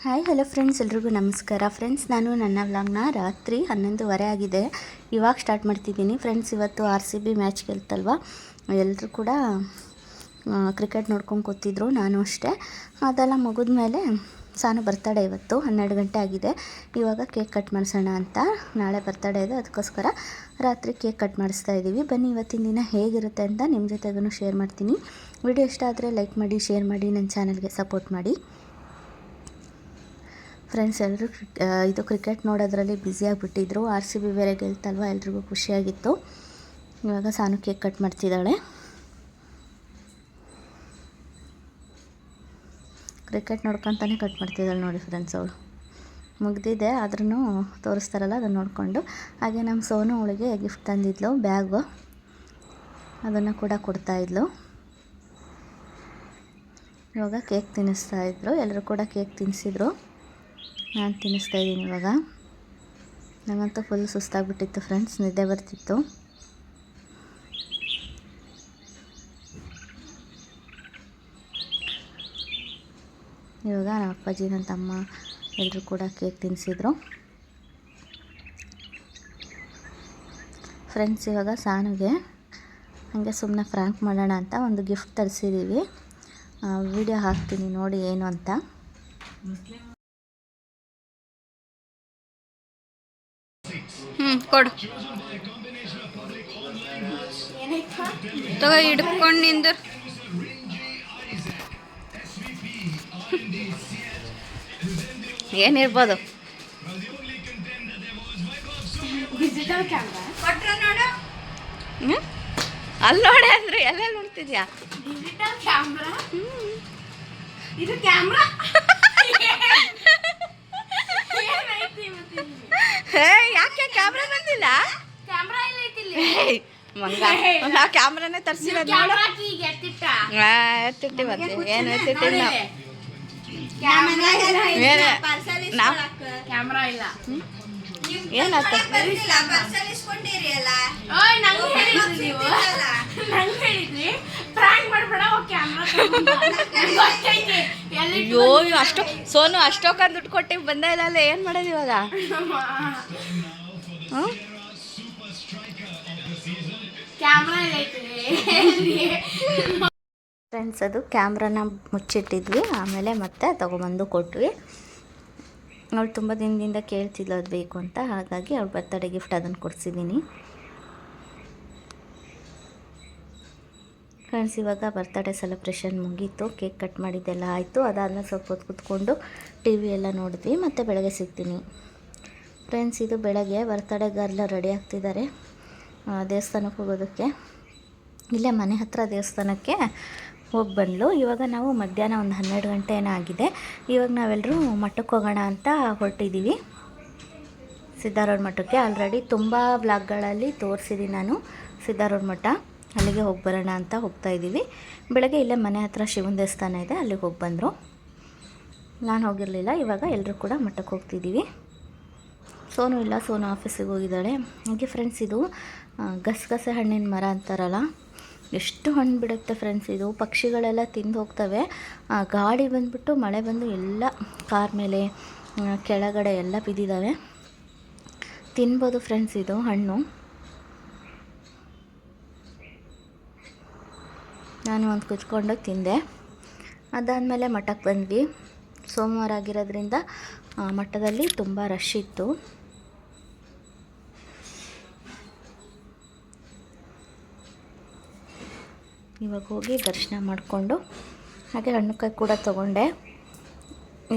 Hi hello friends, ಎಲ್ರಿಗೂ ನಮಸ್ಕಾರ. Friends, ನಾನು ನನ್ನ ವ್ಲಾಗ್ನ ರಾತ್ರಿ 11:30 ಆಗಿದೆ ಇವಾಗ ಸ್ಟಾರ್ಟ್ ಮಾಡ್ತಿದ್ದೀನಿ. ಫ್ರೆಂಡ್ಸ್, ಇವತ್ತು RCB ಮ್ಯಾಚ್ ಗೆಲ್ತಲ್ವ, ಎಲ್ಲರೂ ಕೂಡ ಕ್ರಿಕೆಟ್ ನೋಡ್ಕೊಂಡು ಕೂತಿದ್ರು. ನಾನು ಅಷ್ಟೇ. ಅದೆಲ್ಲ ಮುಗಿದ್ಮೇಲೆ ಸಾನು ಬರ್ತಡೇ ಇವತ್ತು 12 ಗಂಟೆ ಆಗಿದೆ. ಇವಾಗ ಕೇಕ್ ಕಟ್ ಮಾಡಿಸೋಣ ಅಂತ. ನಾಳೆ ಬರ್ತಡೇ ಇದೆ, ಅದಕ್ಕೋಸ್ಕರ ರಾತ್ರಿ ಕೇಕ್ ಕಟ್ ಮಾಡಿಸ್ತಾ ಇದ್ದೀವಿ. ಬನ್ನಿ ಇವತ್ತಿನ ದಿನ ಹೇಗಿರುತ್ತೆ ಅಂತ ನಿಮ್ಮ ಜೊತೆಗೂ ಶೇರ್ ಮಾಡ್ತೀನಿ. ವಿಡಿಯೋ ಇಷ್ಟ ಆದರೆ ಲೈಕ್ ಮಾಡಿ, ಶೇರ್ ಮಾಡಿ, ನನ್ನ ಚಾನಲ್ಗೆ ಸಪೋರ್ಟ್ ಮಾಡಿ. ಫ್ರೆಂಡ್ಸ್, ಎಲ್ಲರೂ ಇದು ಕ್ರಿಕೆಟ್ ನೋಡೋದ್ರಲ್ಲಿ ಬ್ಯುಸಿಯಾಗಿಬಿಟ್ಟಿದ್ರು. RCB ಬೇರೆ ಗೆಲ್ತಲ್ವ, ಎಲ್ರಿಗೂ ಖುಷಿಯಾಗಿತ್ತು. ಇವಾಗ ಸಾನು ಕೇಕ್ ಕಟ್ ಮಾಡ್ತಿದ್ದಾಳೆ. ಕ್ರಿಕೆಟ್ ನೋಡ್ಕೊತಾನೆ ಕಟ್ ಮಾಡ್ತಿದ್ದಾಳೆ ನೋಡಿ ಫ್ರೆಂಡ್ಸ್. ಅವಳು ಮುಗ್ದಿದೆ, ಆದ್ರೂ ತೋರಿಸ್ತಾರಲ್ಲ ಅದನ್ನು ನೋಡಿಕೊಂಡು. ಹಾಗೆ ನಮ್ಮ ಸೋನು ಅವಳಿಗೆ ಗಿಫ್ಟ್ ತಂದಿದ್ಲು, ಬ್ಯಾಗು, ಅದನ್ನು ಕೂಡ ಕೊಡ್ತಾಯಿದ್ಲು. ಇವಾಗ ಕೇಕ್ ತಿನ್ನಿಸ್ತಾಯಿದ್ರು. ಎಲ್ಲರೂ ಕೂಡ ಕೇಕ್ ತಿನ್ನಿಸಿದ್ರು. ನಾನು ತಿನ್ನಿಸ್ತಾಯಿದ್ದೀನಿ ಇವಾಗ. ನನಗಂತೂ ಫುಲ್ ಸುಸ್ತಾಗ್ಬಿಟ್ಟಿತ್ತು ಫ್ರೆಂಡ್ಸ್, ನಿದ್ದೆ ಬರ್ತಿತ್ತು. ಇವಾಗ ನಮ್ಮ ಅಪ್ಪಾಜಿ, ನನ್ನ ತಮ್ಮ ಎಲ್ಲರೂ ಕೂಡ ಕೇಕ್ ತಿನ್ನಿಸಿದ್ರು. ಫ್ರೆಂಡ್ಸ್, ಇವಾಗ ಸಾನುಗೆ ಹಾಗೆ ಸುಮ್ಮನೆ ಫ್ರ್ಯಾಂಕ್ ಮಾಡೋಣ ಅಂತ ಒಂದು ಗಿಫ್ಟ್ ತರಿಸಿದ್ದೀವಿ. ವಿಡಿಯೋ ಹಾಕ್ತೀನಿ ನೋಡಿ ಏನು ಅಂತ. ಕೊಡು, ತಗೋ, ಹಿಡ್ಕೊಂಡು ನಿಂದು. ಏನಿರ್ಬೋದು? ಅಲ್ಲಿ ನೋಡೆ ಅಂದ್ರೆ ಎಲ್ಲೆಲ್ಲಿ ನೋಡ್ತಿದ್ಯಾ? ಇದು ಕ್ಯಾಮ್ರಾ. ಯಾಕೆ ಕ್ಯಾಮ್ರಾ ಬಂದಿಲ್ಲ? ಕ್ಯಾಮ್ರಾ ಇಲ್ಲ ಐತಿಲ್ಲ. ಮಂಗ, ನಾವು ಕ್ಯಾಮ್ರಾನೇ ತರಿಸಿರೋದು. ಎತ್ತಿಟ್ಟಿ ಮತ್ತೆ ಏನು ಎತ್ತಿಟ್ಟಿಲ್ಲ ನಾವು. ಕ್ಯಾಮ್ರಾ ಇಲ್ಲ. ಏನಾಯ್ತು? ಅಯ್ಯೋ, ಅಷ್ಟು ಸೋನು ಅಷ್ಟೊಂದು ದುಡ್ಡು ಕೊಟ್ಟು ಬಂದೇ ಇಲ್ಲ. ಏನು ಮಾಡೋದು ಇವಾಗ? ಫ್ರೆಂಡ್ಸ್, ಅದು ಕ್ಯಾಮ್ರಾನ ಮುಚ್ಚಿಟ್ಟಿದ್ವಿ, ಆಮೇಲೆ ಮತ್ತೆ ತೊಗೊಬಂದು ಕೊಟ್ವಿ. ಅವಳು ತುಂಬ ದಿನದಿಂದ ಕೇಳ್ತಿದ್ಲು ಅದು ಬೇಕು ಅಂತ, ಹಾಗಾಗಿ ಅವಳು ಬರ್ತಡೇ ಗಿಫ್ಟ್ ಅದನ್ನು ಕೊಡಿಸಿದ್ದೀನಿ. ಫ್ರೆಂಡ್ಸ್, ಇವಾಗ ಬರ್ತಡೇ ಸೆಲೆಬ್ರೇಷನ್ ಮುಗೀತು, ಕೇಕ್ ಕಟ್ ಮಾಡಿದ್ದೆಲ್ಲ ಆಯಿತು. ಅದಾದಮೇಲೆ ಸ್ವಲ್ಪ ಹೊತ್ತು ಕೂತ್ಕೊಂಡು TV ಎಲ್ಲ ನೋಡಿದ್ವಿ. ಮತ್ತು ಬೆಳಗ್ಗೆ ಸಿಗ್ತೀನಿ. ಫ್ರೆಂಡ್ಸ್, ಇದು ಬೆಳಗ್ಗೆ ಬರ್ತಡೇಗೆಲ್ಲ ರೆಡಿ ಆಗ್ತಿದ್ದಾರೆ ದೇವಸ್ಥಾನಕ್ಕೆ ಹೋಗೋದಕ್ಕೆ. ಇಲ್ಲೇ ಮನೆ ಹತ್ರ ದೇವಸ್ಥಾನಕ್ಕೆ ಹೋಗಿ ಬಂದಳು. ಇವಾಗ ನಾವು ಮಧ್ಯಾಹ್ನ ಒಂದು 12 ಗಂಟೆ ಏನೋ ಆಗಿದೆ. ಇವಾಗ ನಾವೆಲ್ಲರೂ ಮಠಕ್ಕೆ ಹೋಗೋಣ ಅಂತ ಹೊರಟಿದ್ದೀವಿ, ಸಿದ್ಧಾರೂಢ ಮಠಕ್ಕೆ. ಆಲ್ರೆಡಿ ತುಂಬ ಬ್ಲಾಗ್ಗಳಲ್ಲಿ ತೋರಿಸಿದ್ದೀನಿ ನಾನು ಸಿದ್ಧಾರೂಢ ಮಠ. ಅಲ್ಲಿಗೆ ಹೋಗಿ ಬರೋಣ ಅಂತ ಹೋಗ್ತಾಯಿದ್ದೀವಿ. ಬೆಳಗ್ಗೆ ಇಲ್ಲೇ ಮನೆ ಹತ್ರ ಶಿವನ ದೇವಸ್ಥಾನ ಇದೆ, ಅಲ್ಲಿಗೆ ಹೋಗಿ ಬಂದರು. ನಾನು ಹೋಗಿರಲಿಲ್ಲ. ಇವಾಗ ಎಲ್ಲರೂ ಕೂಡ ಮಠಕ್ಕೆ ಹೋಗ್ತಿದ್ದೀವಿ. ಸೋನು ಇಲ್ಲ, ಸೋನು ಆಫೀಸಿಗೆ ಹೋಗಿದ್ದಾಳೆ. ಹಾಗೆ ಫ್ರೆಂಡ್ಸ್, ಇದು ಗಸಗಸೆ ಹಣ್ಣಿನ ಮರ ಅಂತಾರಲ್ಲ, ಎಷ್ಟು ಹಣ್ಣು ಬಿಡುತ್ತೆ ಫ್ರೆಂಡ್ಸ್. ಇದು ಪಕ್ಷಿಗಳೆಲ್ಲ ತಿಂದು ಹೋಗ್ತವೆ. ಗಾಳಿ ಬಂದುಬಿಟ್ಟು ಮಳೆ ಬಂದು ಎಲ್ಲ ಕಾರ್ ಮೇಲೆ ಕೆಳಗಡೆ ಎಲ್ಲ ಬಿದ್ದಿದ್ದಾವೆ. ತಿನ್ಬೋದು ಫ್ರೆಂಡ್ಸ್ ಇದು ಹಣ್ಣು. ನಾನು ಒಂದು ಕುಚ್ಕೊಂಡು ತಿಂದೆ. ಅದಾದಮೇಲೆ ಮಠಕ್ಕೆ ಬಂದ್ವಿ. ಸೋಮವಾರ ಆಗಿರೋದ್ರಿಂದ ಮಠದಲ್ಲಿ ತುಂಬ ರಶ್ ಇತ್ತು. ಇವಾಗ ಹೋಗಿ ದರ್ಶನ ಮಾಡಿಕೊಂಡು ಹಾಗೆ ಹಣ್ಣುಕಾಯಿ ಕೂಡ ತೊಗೊಂಡೆ,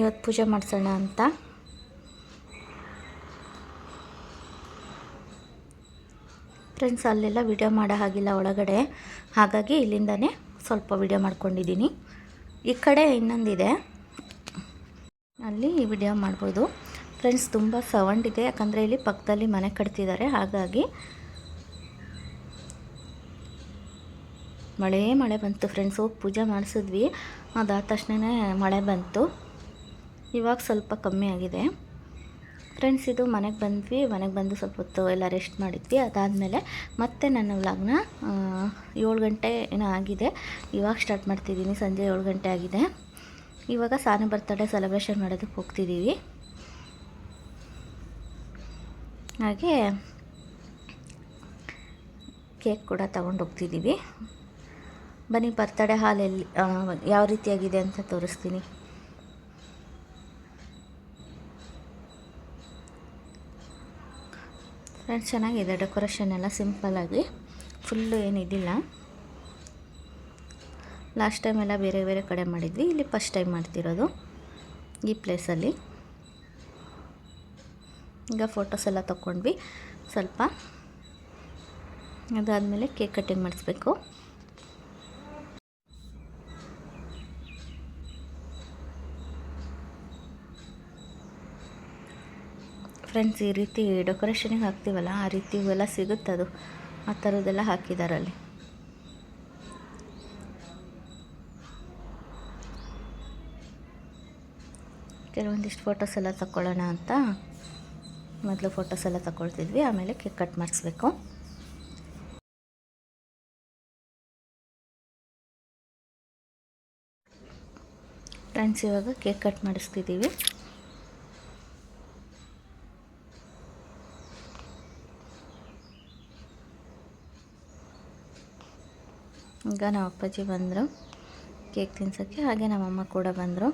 ಇವತ್ತು ಪೂಜೆ ಮಾಡಿಸೋಣ ಅಂತ. ಫ್ರೆಂಡ್ಸ್, ಅಲ್ಲೆಲ್ಲ ವಿಡಿಯೋ ಮಾಡೋ ಹಾಗಿಲ್ಲ ಒಳಗಡೆ, ಹಾಗಾಗಿ ಇಲ್ಲಿಂದನೇ ಸ್ವಲ್ಪ ವಿಡಿಯೋ ಮಾಡ್ಕೊಂಡಿದ್ದೀನಿ. ಈ ಕಡೆ ಇನ್ನೊಂದಿದೆ, ಅಲ್ಲಿ ವಿಡಿಯೋ ಮಾಡ್ಬೋದು. ಫ್ರೆಂಡ್ಸ್, ತುಂಬ ಸೌಂಡ್ ಇದೆ, ಯಾಕಂದರೆ ಇಲ್ಲಿ ಪಕ್ಕದಲ್ಲಿ ಮನೆ ಕಟ್ತಿದ್ದಾರೆ. ಹಾಗಾಗಿ ಮಳೆ ಬಂತು ಫ್ರೆಂಡ್ಸ್. ಹೋಗಿ ಪೂಜೆ ಮಾಡಿಸಿದ್ವಿ, ಅದಾದ ತಕ್ಷಣ ಮಳೆ ಬಂತು. ಇವಾಗ ಸ್ವಲ್ಪ ಕಮ್ಮಿ ಆಗಿದೆ. ಫ್ರೆಂಡ್ಸ್, ಇದು ಮನೆಗೆ ಬಂದ್ವಿ. ಮನೆಗೆ ಬಂದು ಸ್ವಲ್ಪ ಹೊತ್ತು ಎಲ್ಲ ರೆಸ್ಟ್ ಮಾಡಿದ್ವಿ. ಅದಾದಮೇಲೆ ಮತ್ತೆ ನನ್ನ ವ್ಲಾಗ್ನ 7 ಗಂಟೆ ಏನೋ ಆಗಿದೆ, ಇವಾಗ ಸ್ಟಾರ್ಟ್ ಮಾಡ್ತಿದ್ದೀನಿ. ಸಂಜೆ 7 ಗಂಟೆ ಆಗಿದೆ. ಇವಾಗ ಸಾನು ಬರ್ತಡೇ ಸೆಲೆಬ್ರೇಷನ್ ಮಾಡೋದಕ್ಕೆ ಹೋಗ್ತಿದ್ದೀವಿ. ಹಾಗೆ ಕೇಕ್ ಕೂಡ ತಗೊಂಡು ಹೋಗ್ತಿದ್ದೀವಿ. ಬನ್ನಿ ಬರ್ತಡೇ ಹಾಲಲ್ಲಿ ಯಾವ ರೀತಿಯಾಗಿದೆ ಅಂತ ತೋರಿಸ್ತೀನಿ. ಫ್ರೆಂಡ್ಸ್, ಚೆನ್ನಾಗಿದೆ ಡೆಕೋರೇಷನ್ ಎಲ್ಲ ಸಿಂಪಲ್ಲಾಗಿ, ಫುಲ್ಲು ಏನಿದಿಲ್ಲ. ಲಾಸ್ಟ್ ಟೈಮ್ ಎಲ್ಲ ಬೇರೆ ಬೇರೆ ಕಡೆ ಮಾಡಿದ್ವಿ, ಇಲ್ಲಿ ಫಸ್ಟ್ ಟೈಮ್ ಮಾಡ್ತಿರೋದು ಈ ಪ್ಲೇಸಲ್ಲಿ. ಈಗ ಫೋಟೋಸ್ ಎಲ್ಲ ತೊಗೊಂಡ್ವಿ ಸ್ವಲ್ಪ. ಅದಾದಮೇಲೆ ಕೇಕ್ ಕಟ್ಟಿಂಗ್ ಮಾಡಿಸ್ಬೇಕು. ಫ್ರೆಂಡ್ಸ್, ಈ ರೀತಿ ಡೆಕೋರೇಷನಿಗೆ ಹಾಕ್ತೀವಲ್ಲ, ಆ ರೀತಿ ಇವೆಲ್ಲ ಸಿಗುತ್ತದು, ಆ ಥರದ್ದೆಲ್ಲ ಹಾಕಿದ್ದಾರೆ ಅಲ್ಲಿ. ಕೆಲವೊಂದಿಷ್ಟು ಫೋಟೋಸ್ ಎಲ್ಲ ತಗೊಳ್ಳೋಣ ಅಂತ ಮೊದಲು ಫೋಟೋಸ್ ಎಲ್ಲ ತಗೊಳ್ತಿದ್ವಿ, ಆಮೇಲೆ ಕೇಕ್ ಕಟ್ ಮಾಡಿಸ್ಬೇಕು. ಫ್ರೆಂಡ್ಸ್, ಇವಾಗ ಕೇಕ್ ಕಟ್ ಮಾಡಿಸ್ತಿದ್ದೀವಿ. ಈಗ ನಮ್ಮ ಅಪ್ಪಾಜಿ ಬಂದರು ಕೇಕ್ ತಿನ್ಸೋಕ್ಕೆ, ಹಾಗೆ ನಮ್ಮಮ್ಮ ಕೂಡ ಬಂದರು.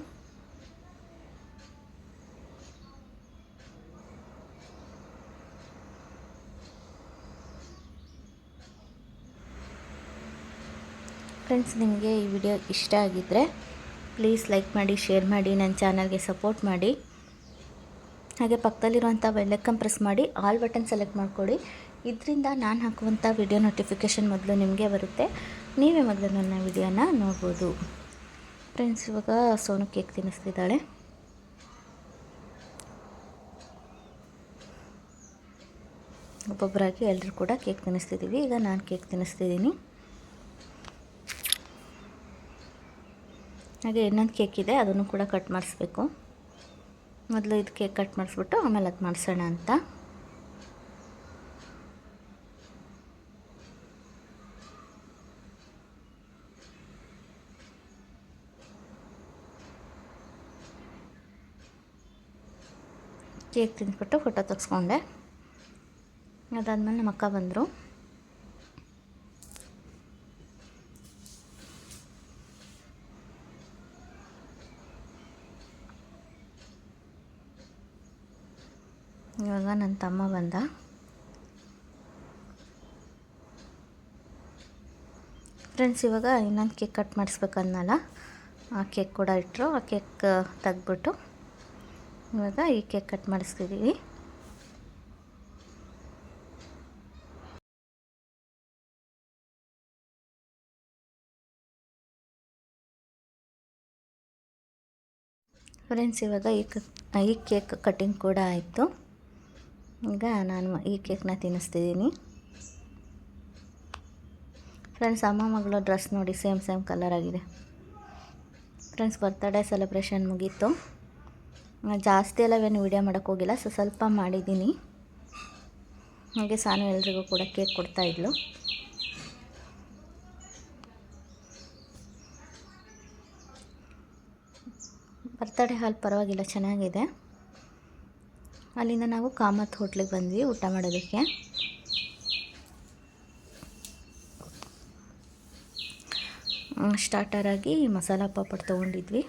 ಫ್ರೆಂಡ್ಸ್, ನಿಮಗೆ ಈ ವಿಡಿಯೋ ಇಷ್ಟ ಆಗಿದ್ದರೆ ಪ್ಲೀಸ್ ಲೈಕ್ ಮಾಡಿ, ಶೇರ್ ಮಾಡಿ, ನನ್ನ ಚಾನಲ್ಗೆ ಸಪೋರ್ಟ್ ಮಾಡಿ. ಹಾಗೆ ಪಕ್ಕದಲ್ಲಿರುವಂಥ ಬೆಲ್ ಐಕಾನ್ ಪ್ರೆಸ್ ಮಾಡಿ ಆಲ್ ಬಟನ್ ಸೆಲೆಕ್ಟ್ ಮಾಡಿಕೊಡಿ. ಇದರಿಂದ ನಾನು ಹಾಕುವಂಥ ವಿಡಿಯೋ ನೋಟಿಫಿಕೇಷನ್ ಮೊದಲು ನಿಮಗೆ ಬರುತ್ತೆ, ನೀವೇ ಮೊದಲು ನನ್ನ ವಿಡಿಯೋನ ನೋಡ್ಬೋದು. ಫ್ರೆಂಡ್ಸ್, ಇವಾಗ ಸೋನು ಕೇಕ್ ತಿನ್ನಿಸ್ತಿದ್ದಾಳೆ. ಒಬ್ಬೊಬ್ಬರಾಗಿ ಎಲ್ಲರೂ ಕೂಡ ಕೇಕ್ ತಿನ್ನಿಸ್ತಿದ್ದೀವಿ. ಈಗ ನಾನು ಕೇಕ್ ತಿನ್ನಿಸ್ತಿದ್ದೀನಿ. ಹಾಗೆ ಇನ್ನೊಂದು ಕೇಕ್ ಇದೆ, ಅದನ್ನು ಕೂಡ ಕಟ್ ಮಾಡಿಸ್ಬೇಕು. ಮೊದಲು ಇದು ಕೇಕ್ ಕಟ್ ಮಾಡಿಸ್ಬಿಟ್ಟು ಆಮೇಲೆ ಅದು ಮಾಡಿಸೋಣ ಅಂತ. ಕೇಕ್ ತಿಂದ್ಬಿಟ್ಟು ಫೋಟೋ ತೆಗೆಸ್ಕೊಂಡೆ. ಅದಾದಮೇಲೆ ನಮ್ಮ ಅಕ್ಕ ಬಂದರು. ಇವಾಗ ನನ್ನ ತಮ್ಮ ಬಂದ. ಫ್ರೆಂಡ್ಸ್, ಇವಾಗ ಇನ್ನೊಂದು ಕೇಕ್ ಕಟ್ ಮಾಡಿಸ್ಬೇಕನ್ನಲ್ಲ, ಆ ಕೇಕ್ ಕೂಡ ಇಟ್ಟರು. ಆ ಕೇಕ್ ತೆಗ್ದ್ಬಿಟ್ಟು ಇವಾಗ ಈ ಕೇಕ್ ಕಟ್ ಮಾಡಿಸ್ತಿದ್ದೀವಿ. ಫ್ರೆಂಡ್ಸ್, ಇವಾಗ ಈ ಕೇಕ್ ಕಟ್ಟಿಂಗ್ ಕೂಡ ಆಯಿತು. ಈಗ ನಾನು ಈ ಕೇಕ್ನ ತಿನ್ನಿಸ್ತಿದ್ದೀನಿ. ಫ್ರೆಂಡ್ಸ್, ಅಮ್ಮ ಮಗಳು ಡ್ರೆಸ್ ನೋಡಿ ಸೇಮ್ ಕಲರ್ ಆಗಿದೆ. ಫ್ರೆಂಡ್ಸ್, ಬರ್ತಡೇ ಸೆಲೆಬ್ರೇಷನ್ ಮುಗೀತು. ಜಾಸ್ತಿ ಎಲ್ಲ ಏನು ವೀಡಿಯೋ ಮಾಡೋಕ್ಕೆ ಹೋಗಿಲ್ಲ, ಸ್ವಲ್ಪ ಮಾಡಿದ್ದೀನಿ. ಹಾಗೆ ಸಾನು ಎಲ್ರಿಗೂ ಕೂಡ ಕೇಕ್ ಕೊಡ್ತಾಯಿದ್ಲು. ಬರ್ತಡೇ ಹಾಲ್ ಪರವಾಗಿಲ್ಲ, ಚೆನ್ನಾಗಿದೆ. ಅಲ್ಲಿಂದ ನಾವು ಕಾಮತ್ ಹೋಟ್ಲಿಗೆ ಬಂದ್ವಿ ಊಟ ಮಾಡೋದಕ್ಕೆ. ಸ್ಟಾರ್ಟರಾಗಿ ಮಸಾಲ ಪಾಪಡ್ ತೊಗೊಂಡಿದ್ವಿ,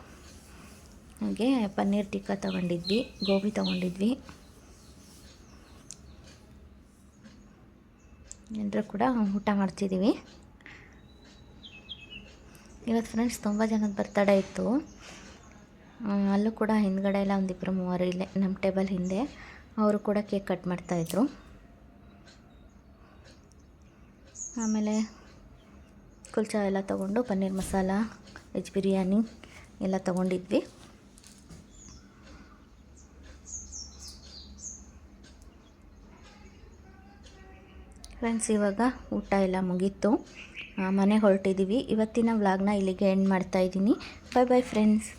ಹಾಗೆ ಪನ್ನೀರ್ ಟಿಕ್ಕಾ ತೊಗೊಂಡಿದ್ವಿ, ಗೋಬಿ ತೊಗೊಂಡಿದ್ವಿ. ಎಲ್ಲರೂ ಕೂಡ ಊಟ ಮಾಡ್ತಿದ್ದೀವಿ. ಇವತ್ತು ಫ್ರೆಂಡ್ಸ್ ತುಂಬ ಜನದ ಬರ್ತಡೇ ಇತ್ತು. ಅಲ್ಲೂ ಕೂಡ ಹಿಂದ್ಗಡೆ ಎಲ್ಲ ಒಂದಿಬ್ಬರು ಮೂವರು ಇಲ್ಲೇ ನಮ್ಮ ಟೇಬಲ್ ಹಿಂದೆ ಅವರು ಕೂಡ ಕೇಕ್ ಕಟ್ ಮಾಡ್ತಾಯಿದ್ರು. ಆಮೇಲೆ ಕುಲ್ಚಾ ಎಲ್ಲ ತೊಗೊಂಡು ಪನ್ನೀರ್ ಮಸಾಲ, ವೆಜ್ ಬಿರಿಯಾನಿ ಎಲ್ಲ ತೊಗೊಂಡಿದ್ವಿ. ಫ್ರೆಂಡ್ಸ್, ಇವಾಗ ಊಟ ಎಲ್ಲ ಮುಗೀತು, ಮನೆಗೆ ಹೊರಟಿದ್ದೀವಿ. ಇವತ್ತಿನ ವ್ಲಾಗ್ನ ಇಲ್ಲಿಗೆ ಎಂಡ್ ಮಾಡ್ತಾಯಿದ್ದೀನಿ. ಬಾಯ್ ಬಾಯ್ ಫ್ರೆಂಡ್ಸ್.